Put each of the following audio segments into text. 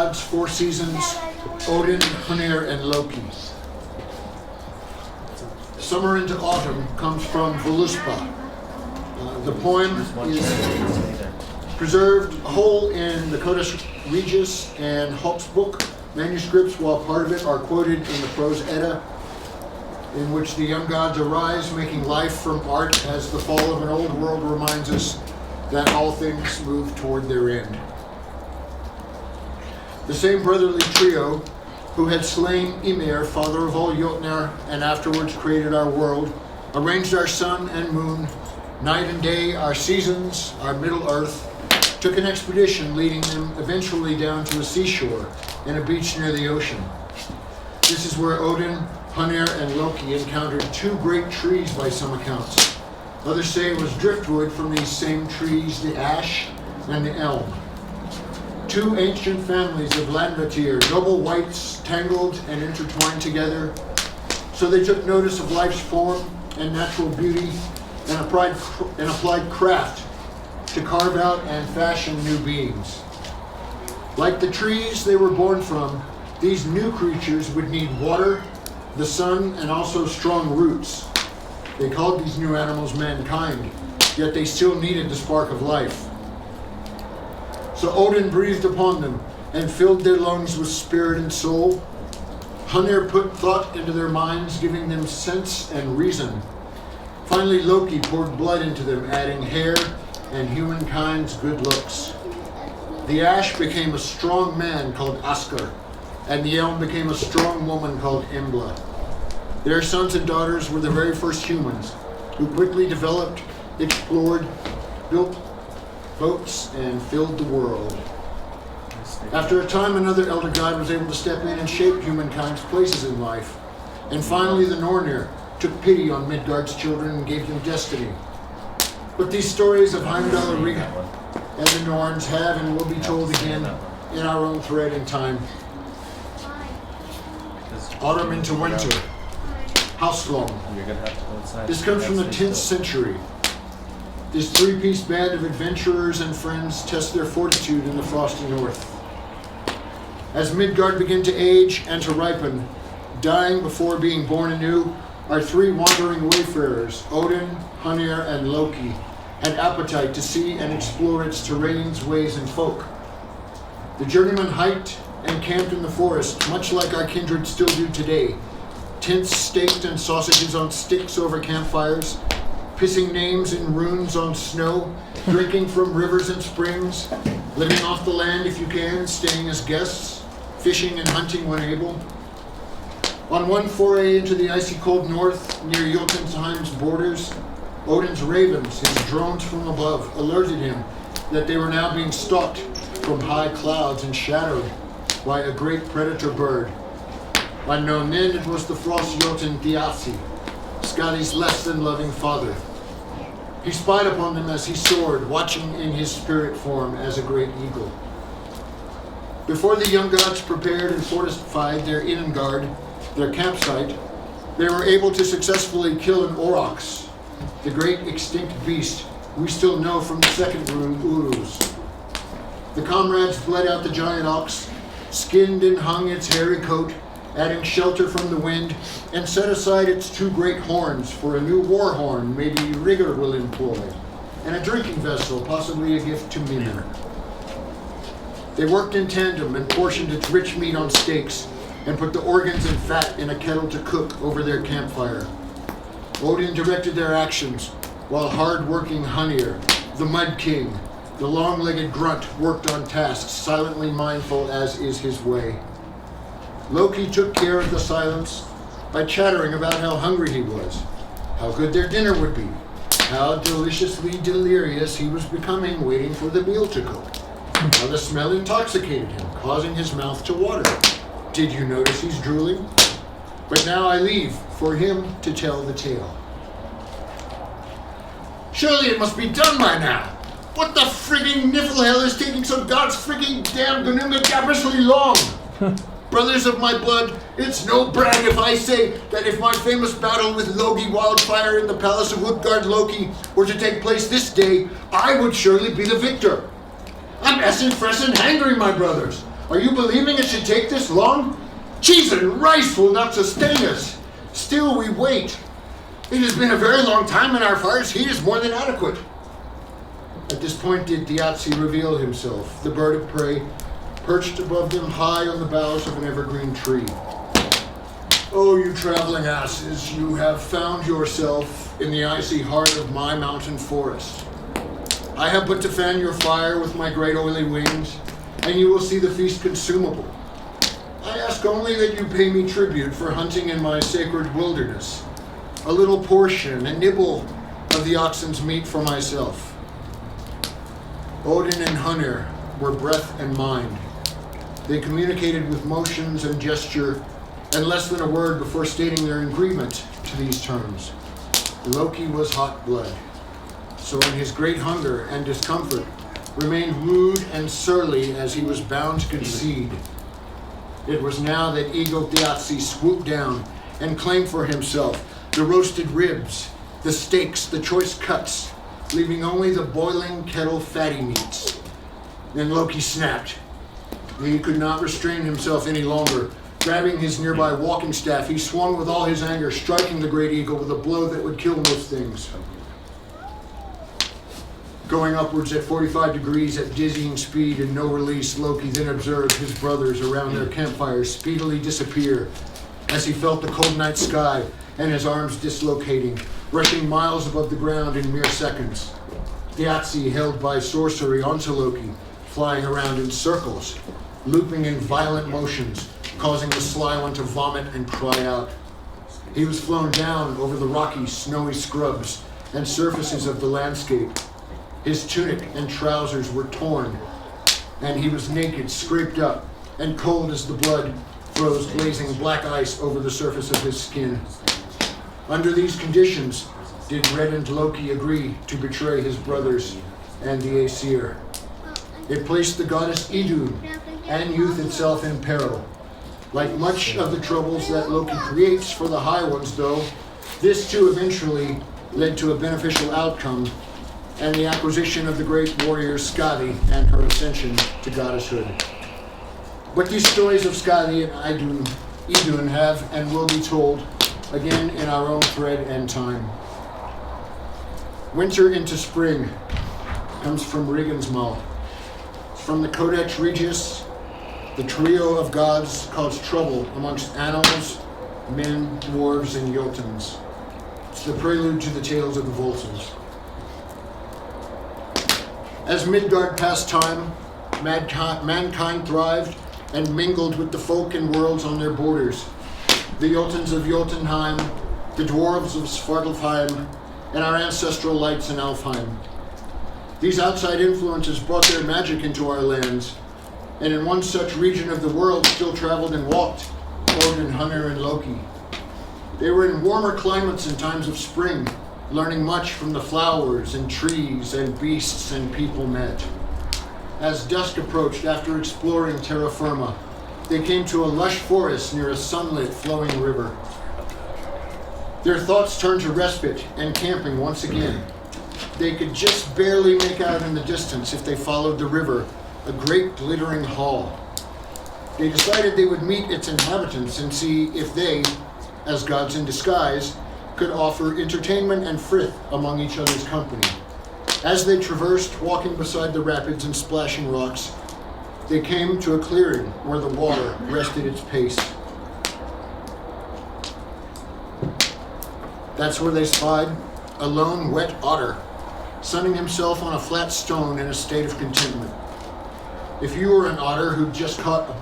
gods, four seasons, Odin, Honir, and Loki. Summer into autumn comes from Voluspa. The poem is preserved whole in the Codex Regius and Hulk's book manuscripts, while part of it are quoted in the Prose Edda, in which the young gods arise, making life from art as the fall of an old world reminds us that all things move toward their end. The same brotherly trio who had slain Ymir, father of all Jotnar, and afterwards created our world, arranged our sun and moon, night and day, our seasons, our Middle Earth, took an expedition leading them eventually down to a seashore and a beach near the ocean. This is where Odin, Honir, and Loki encountered two great trees by some accounts. Others say it was driftwood from these same trees, the ash and the elm. Two ancient families of Landvatir, noble wights, tangled and intertwined together. So they took notice of life's form and natural beauty and applied craft to carve out and fashion new beings. Like the trees they were born from, these new creatures would need water, the sun, and also strong roots. They called these new animals mankind, yet they still needed the spark of life. So Odin breathed upon them and filled their lungs with spirit and soul. Honir put thought into their minds, giving them sense and reason. Finally, Loki poured blood into them, adding hair and humankind's good looks. The ash became a strong man called Askar, and the elm became a strong woman called Embla. Their sons and daughters were the very first humans, who quickly developed, explored, built boats, and filled the world. After a time, another elder god was able to step in and shape humankind's places in life. And finally, the Nornir took pity on Midgard's children and gave them destiny. But these stories of Heimdall, Rig, and the Norns have and will be told again in our own thread in time. Autumn into winter. Houselong. This comes from the 10th century. This three-piece band of adventurers and friends test their fortitude in the frosty north. As Midgard began to age and to ripen, dying before being born anew, our three wandering wayfarers, Odin, Honir, and Loki, had appetite to see and explore its terrains, ways, and folk. The journeymen hiked and camped in the forest, much like our kindred still do today. Tents staked and sausages on sticks over campfires, pissing names in runes on snow, drinking from rivers and springs, living off the land if you can, staying as guests, fishing and hunting when able. On one foray into the icy cold north, near Jotunheim's borders, Odin's ravens, his drones from above, alerted him that they were now being stalked from high clouds and shadowed by a great predator bird. Unknown then, it was the frost Jotun Thiassi, Skadi's less than loving father. He spied upon them as he soared, watching in his spirit form as a great eagle. Before the young gods prepared and fortified their Innengard, their campsite, they were able to successfully kill an aurochs, the great extinct beast we still know from the second rune, Uruz. The comrades bled out the giant ox, skinned and hung its hairy coat, adding shelter from the wind, and set aside its two great horns for a new war horn maybe Rigger will employ, and a drinking vessel, possibly a gift to Mimir. They worked in tandem and portioned its rich meat on stakes, and put the organs and fat in a kettle to cook over their campfire. Odin directed their actions, while hard-working Honir, the Mud King, the long-legged grunt, worked on tasks, silently mindful as is his way. Loki took care of the silence by chattering about how hungry he was, how good their dinner would be, how deliciously delirious he was becoming waiting for the meal to cook, how the smell intoxicated him, causing his mouth to water. Did you notice he's drooling? But now I leave for him to tell the tale. Surely it must be done by now. What the frigging Niflhel is taking so God's frigging damn Gununga gabbishly long? Brothers of my blood, it's no brag if I say that if my famous battle with Logi Wildfire in the palace of Utgard Loki were to take place this day, I would surely be the victor. I'm Essen, Fressen, hangry, my brothers. Are you believing it should take this long? Cheese and rice will not sustain us. Still we wait. It has been a very long time and our fire's heat is more than adequate. At this point did Diatzi reveal himself, the bird of prey, perched above them high on the boughs of an evergreen tree. Oh, you traveling asses, you have found yourself in the icy heart of my mountain forest. I have but to fan your fire with my great oily wings, and you will see the feast consumable. I ask only that you pay me tribute for hunting in my sacred wilderness, a little portion, a nibble of the oxen's meat for myself. Odin and Hunir were breath and mind. They communicated with motions and gesture, and less than a word before stating their agreement to these terms. Loki was hot blood, so in his great hunger and discomfort, remained rude and surly as he was bound to concede. It was now that Eagle Diatzi swooped down and claimed for himself the roasted ribs, the steaks, the choice cuts, leaving only the boiling kettle fatty meats. Then Loki snapped. He could not restrain himself any longer. Grabbing his nearby walking staff, he swung with all his anger, striking the great eagle with a blow that would kill most things. Going upwards at 45 degrees at dizzying speed and no release, Loki then observed his brothers around their campfires speedily disappear as he felt the cold night sky and his arms dislocating, rushing miles above the ground in mere seconds. Diatzi, held by sorcery onto Loki, flying around in circles, looping in violent motions, causing the sly one to vomit and cry out. He was flown down over the rocky, snowy scrubs and surfaces of the landscape. His tunic and trousers were torn, and he was naked, scraped up, and cold as the blood froze glazing black ice over the surface of his skin. Under these conditions, did reddened Loki agree to betray his brothers and the Aesir. It placed the goddess Idun and youth itself in peril. Like much of the troubles that Loki creates for the High Ones, though, this too eventually led to a beneficial outcome and the acquisition of the great warrior Skadi and her ascension to goddesshood. But these stories of Skadi and Idun have and will be told again in our own thread and time. Winter into spring comes from Regensmal. From the Codex Regius, the trio of gods caused trouble amongst animals, men, dwarves, and Jotuns. It's the prelude to the tales of the Volsungs. As Midgard passed time, mankind thrived and mingled with the folk and worlds on their borders. The Jotuns of Jotunheim, the dwarves of Svartalfheim, and our ancestral lights in Alfheim. These outside influences brought their magic into our lands, and in one such region of the world still traveled and walked Odin, Hunir, and Loki. They were in warmer climates in times of spring, learning much from the flowers and trees and beasts and people met. As dusk approached after exploring terra firma, they came to a lush forest near a sunlit flowing river. Their thoughts turned to respite and camping once again. They could just barely make out in the distance, if they followed the river, a great glittering hall. They decided they would meet its inhabitants and see if they, as gods in disguise, could offer entertainment and frith among each other's company. As they traversed, walking beside the rapids and splashing rocks, they came to a clearing where the water rested its pace. That's where they spied a lone wet otter, sunning himself on a flat stone in a state of contentment. If you were an otter who'd just caught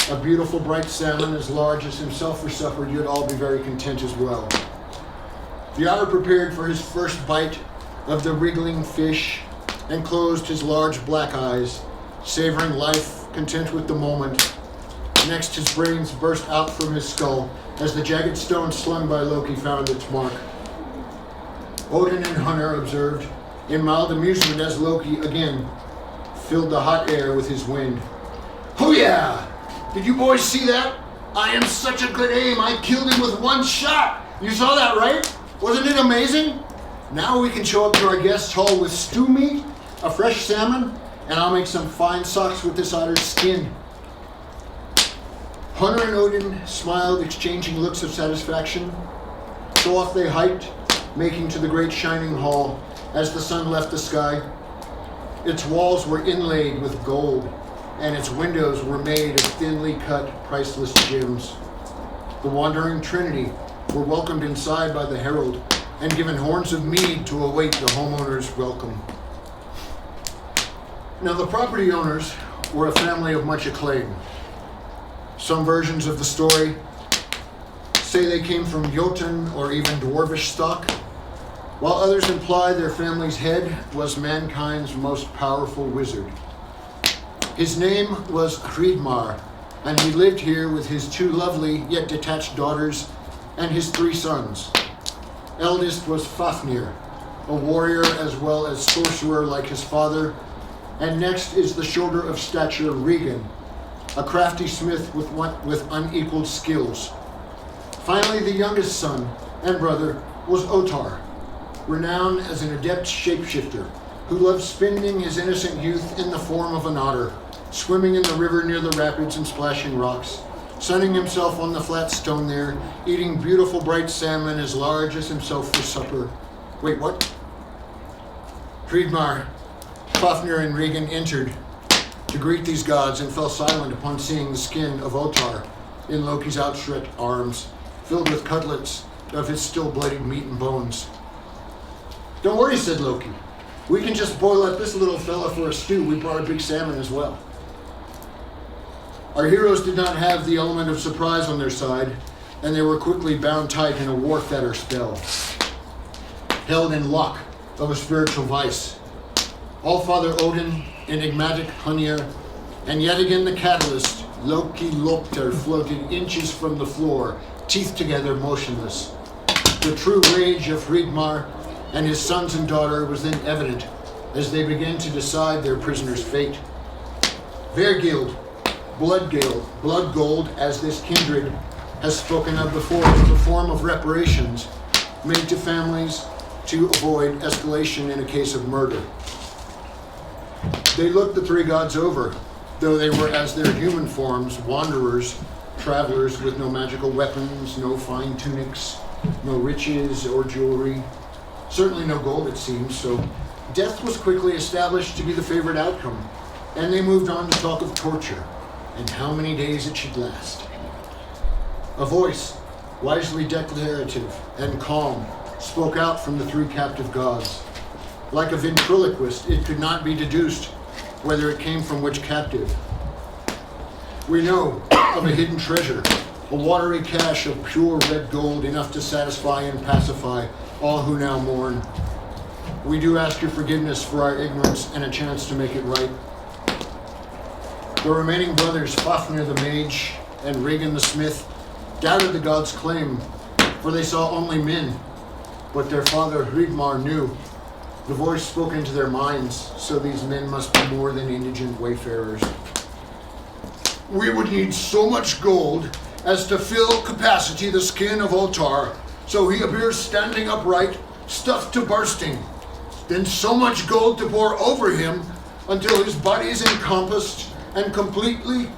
a beautiful bright salmon as large as himself for supper, you'd all be very content as well. The otter prepared for his first bite of the wriggling fish and closed his large black eyes, savoring life, content with the moment. Next, his brains burst out from his skull as the jagged stone slung by Loki found its mark. Odin and Hunir observed in mild amusement as Loki again filled the hot air with his wind. Oh yeah! Did you boys see that? I am such a good aim, I killed him with one shot! You saw that, right? Wasn't it amazing? Now we can show up to our guest hall with stew meat, a fresh salmon, and I'll make some fine socks with this otter's skin. Hunter and Odin smiled, exchanging looks of satisfaction. So off they hiked, making to the great shining hall as the sun left the sky. Its walls were inlaid with gold, and its windows were made of thinly cut, priceless gems. The wandering trinity were welcomed inside by the herald and given horns of mead to await the homeowner's welcome. Now, the property owners were a family of much acclaim. Some versions of the story say they came from Jotun or even dwarvish stock, while others imply their family's head was mankind's most powerful wizard. His name was Hreidmar, and he lived here with his 2 lovely yet detached daughters and his 3 sons. Eldest was Fafnir, a warrior as well as sorcerer like his father, and next is the shorter of stature Regan, a crafty smith with unequaled skills. Finally, the youngest son and brother was Otar, renowned as an adept shapeshifter who loved spending his innocent youth in the form of an otter, swimming in the river near the rapids and splashing rocks, sunning himself on the flat stone there, eating beautiful bright salmon as large as himself for supper. Wait, what? Hreidmar, Fafnir, and Regan entered to greet these gods and fell silent upon seeing the skin of Otar in Loki's outstretched arms, filled with cutlets of his still bloodied meat and bones. Don't worry, said Loki. We can just boil up this little fella for a stew. We brought a big salmon as well. Our heroes did not have the element of surprise on their side, and they were quickly bound tight in a war fetter spell, held in lock of a spiritual vice. All-Father Odin, enigmatic Hunir, and yet again the catalyst, Loki Lopter, floated inches from the floor, teeth together, motionless. The true rage of Hreidmar and his sons and daughter was then evident as they began to decide their prisoner's fate. Vergild, blood gold, as this kindred has spoken of before, was a form of reparations made to families to avoid escalation in a case of murder. They looked the 3 gods over, though they were as their human forms, wanderers, travelers with no magical weapons, no fine tunics, no riches or jewelry, certainly no gold it seems, so death was quickly established to be the favored outcome, and they moved on to talk of torture and how many days it should last. A voice, wisely declarative and calm, spoke out from the 3 captive gods. Like a ventriloquist, it could not be deduced whether it came from which captive. We know of a hidden treasure, a watery cache of pure red gold, enough to satisfy and pacify all who now mourn. We do ask your forgiveness for our ignorance and a chance to make it right. The remaining brothers, Fafnir the mage and Regan the smith, doubted the gods' claim, for they saw only men, but their father Hreidmar knew. The voice spoke into their minds, so these men must be more than indigent wayfarers. We would need so much gold as to fill capacity the skin of Otar, so he appears standing upright, stuffed to bursting. Then so much gold to pour over him until his body is encompassed and completely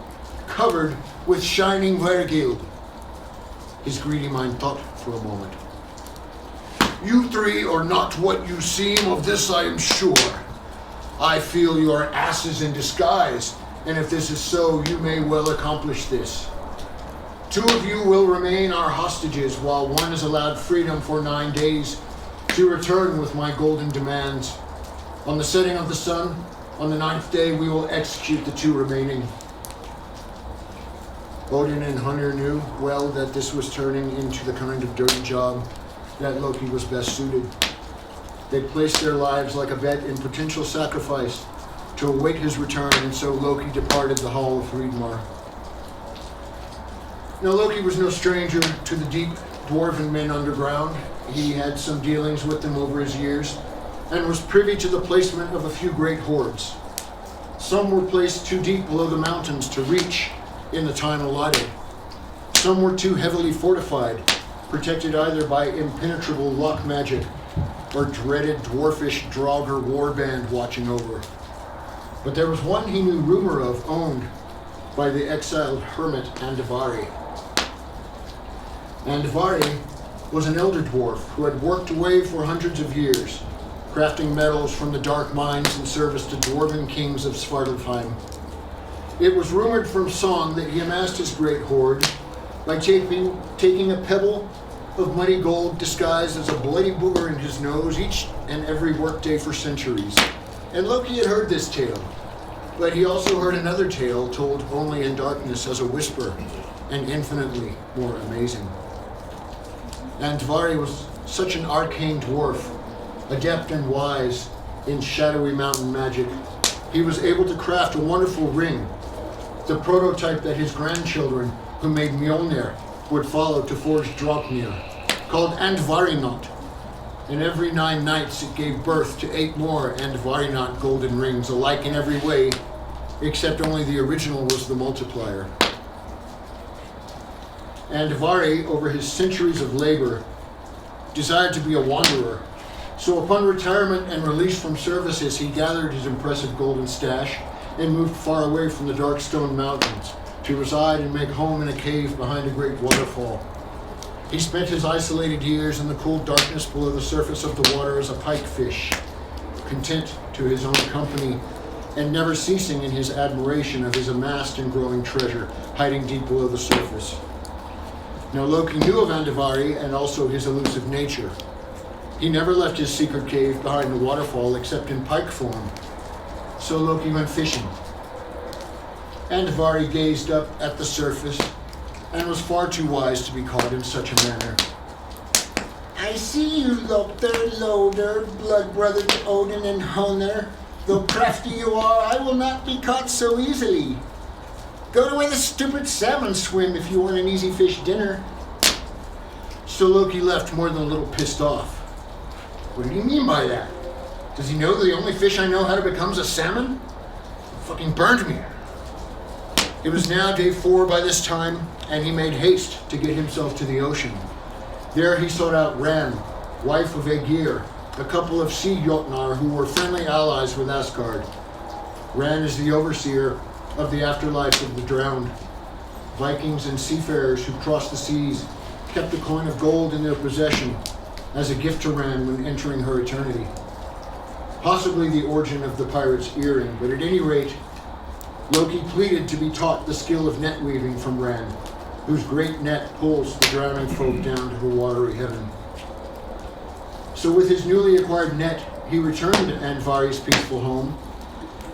covered with shining vergild. His greedy mind thought for a moment. You 3 are not what you seem, of this I am sure. I feel you are asses in disguise, and if this is so, you may well accomplish this. 2 of you will remain our hostages, while 1 is allowed freedom for 9 days to return with my golden demands. On the setting of the sun, on the 9th day, we will execute the 2 remaining. Odin and Hunter knew well that this was turning into the kind of dirty job that Loki was best suited. They placed their lives like a bet in potential sacrifice to await his return, and so Loki departed the hall of Hreidmar. Now Loki was no stranger to the deep dwarven men underground. He had some dealings with them over his years, and was privy to the placement of a few great hoards. Some were placed too deep below the mountains to reach in the time allotted. Some were too heavily fortified, protected either by impenetrable lock magic or dreaded dwarfish Draugr warband watching over. But there was one he knew rumor of owned by the exiled hermit Andvari. Andvari was an elder dwarf who had worked away for hundreds of years, crafting metals from the dark mines in service to dwarven kings of Svartalfheim. It was rumored from song that he amassed his great hoard by taking a pebble of muddy gold disguised as a bloody booger in his nose each and every workday for centuries. And Loki had heard this tale, but he also heard another tale told only in darkness as a whisper, and infinitely more amazing. Andvari was such an arcane dwarf, adept and wise in shadowy mountain magic. He was able to craft a wonderful ring, the prototype that his grandchildren, who made Mjolnir, would follow to forge Draupnir, called Andvarinot. And every 9 nights it gave birth to 8 more Andvarinot golden rings, alike in every way, except only the original was the multiplier. Andvari, over his centuries of labor, desired to be a wanderer. So upon retirement and release from services, he gathered his impressive golden stash and moved far away from the dark stone mountains to reside and make home in a cave behind a great waterfall. He spent his isolated years in the cool darkness below the surface of the water as a pikefish, content to his own company and never ceasing in his admiration of his amassed and growing treasure hiding deep below the surface. Now Loki knew of Andvari and also his elusive nature. He never left his secret cave behind the waterfall except in pike form. So Loki went fishing. Andvari gazed up at the surface and was far too wise to be caught in such a manner. I see you, Lopter, Loder, blood brother to Odin and Honor. Though crafty you are, I will not be caught so easily. Go to where the stupid salmon swim if you want an easy fish dinner. So Loki left more than a little pissed off. What do you mean by that? Does he know the only fish I know how to become is a salmon? Fucking burned me. It was now day 4 by this time, and he made haste to get himself to the ocean. There he sought out Ran, wife of Aegir, a couple of sea Jotnar who were friendly allies with Asgard. Ran is the overseer of the afterlife of the drowned. Vikings and seafarers who crossed the seas kept a coin of gold in their possession as a gift to Ran when entering her eternity. Possibly the origin of the pirate's earring, but at any rate, Loki pleaded to be taught the skill of net weaving from Ran, whose great net pulls the drowning folk down to the watery heaven. So with his newly acquired net, he returned to Andvari's peaceful home.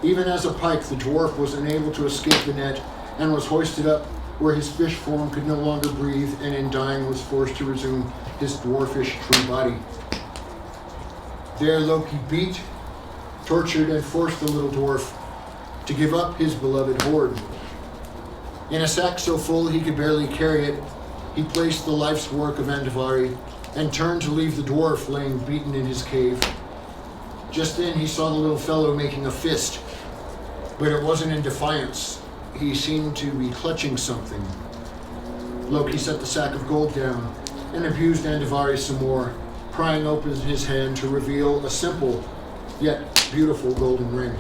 Even as a pike, the dwarf was unable to escape the net and was hoisted up where his fish form could no longer breathe, and in dying was forced to resume his dwarfish true body. There Loki beat, tortured, and forced the little dwarf to give up his beloved hoard. In a sack so full he could barely carry it, he placed the life's work of Andvari and turned to leave the dwarf laying beaten in his cave. Just then he saw the little fellow making a fist, but it wasn't in defiance. He seemed to be clutching something. Loki set the sack of gold down and abused Andvari some more, prying open his hand to reveal a simple yet beautiful golden ring.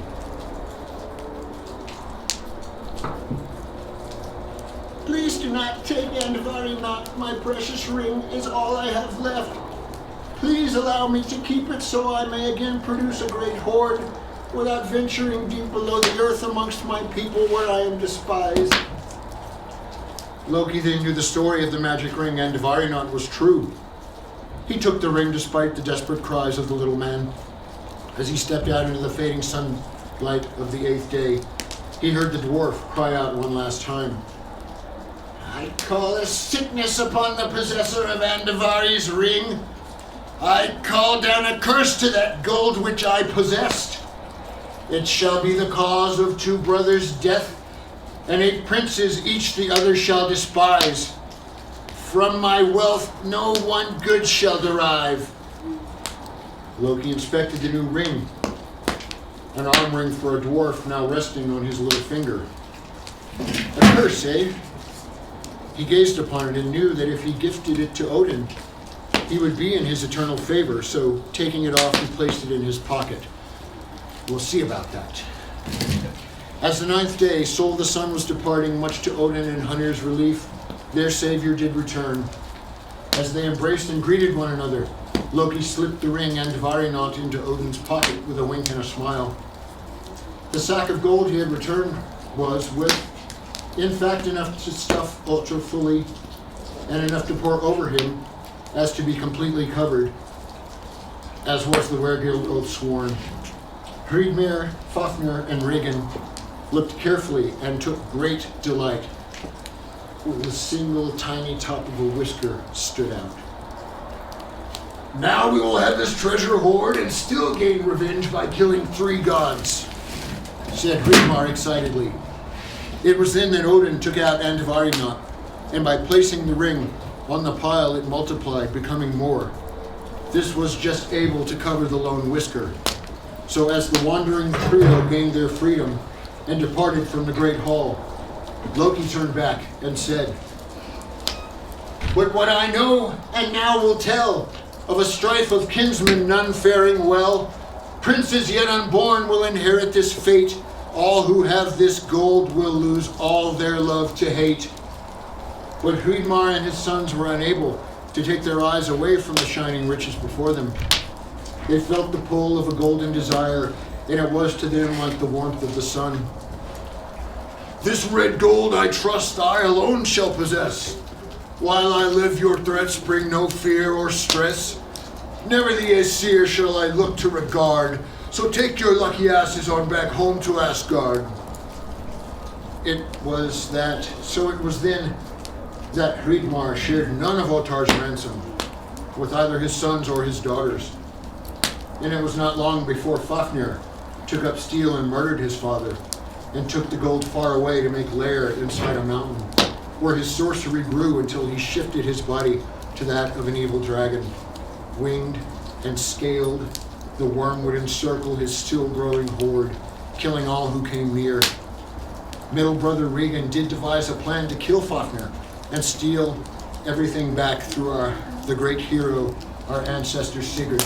Please do not take Andvari not. My precious ring is all I have left. Please allow me to keep it so I may again produce a great hoard without venturing deep below the earth amongst my people where I am despised. Loki then knew the story of the magic ring Andvarinot was true. He took the ring despite the desperate cries of the little man. As he stepped out into the fading sunlight of the 8th day, he heard the dwarf cry out one last time. I call a sickness upon the possessor of Andvari's ring. I call down a curse to that gold which I possessed. It shall be the cause of 2 brothers' death, and 8 princes each the other shall despise. From my wealth no one good shall derive. Loki inspected the new ring, an arm ring for a dwarf now resting on his little finger. A curse, eh? He gazed upon it and knew that if he gifted it to Odin, he would be in his eternal favor, so taking it off, he placed it in his pocket. We'll see about that. As the 9th day, Sol the sun was departing, much to Odin and Hunir's relief, their savior did return. As they embraced and greeted one another, Loki slipped the ring and Varinot into Odin's pocket with a wink and a smile. The sack of gold he had returned was, with, in fact, enough to stuff Ultra fully and enough to pour over him as to be completely covered, as was the Wergild oath sworn. Hreidmir, Fafnir, and Regan looked carefully and took great delight. The single tiny top of a whisker stood out. Now we will have this treasure hoard and still gain revenge by killing 3 gods, said Hreidmar excitedly. It was then that Odin took out Andvarinot, and by placing the ring on the pile it multiplied, becoming more. This was just able to cover the lone whisker. So as the wandering trio gained their freedom and departed from the great hall, Loki turned back and said, But what I know and now will tell, of a strife of kinsmen none faring well, princes yet unborn will inherit this fate. All who have this gold will lose all their love to hate. But Hreidmar and his sons were unable to take their eyes away from the shining riches before them. They felt the pull of a golden desire, and it was to them like the warmth of the sun. This red gold I trust I alone shall possess. While I live, your threats bring no fear or stress. Never the Aesir shall I look to regard, so take your lucky asses on back home to Asgard. It was then that Hreidmar shared none of Ottar's ransom with either his sons or his daughters. And it was not long before Fafnir took up steel and murdered his father, and took the gold far away to make lair inside a mountain, where his sorcery grew until he shifted his body to that of an evil dragon. Winged and scaled, the worm would encircle his still-growing hoard, killing all who came near. Middle brother Regan did devise a plan to kill Fafnir and steal everything back through the great hero, our ancestor Sigurd.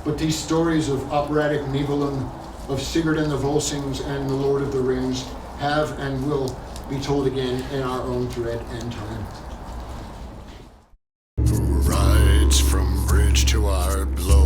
But these stories of operatic Nibelung, of Sigurd and the Volsungs and the Lord of the Rings have and will be told again in our own thread and time. Who rides from bridge to our blow?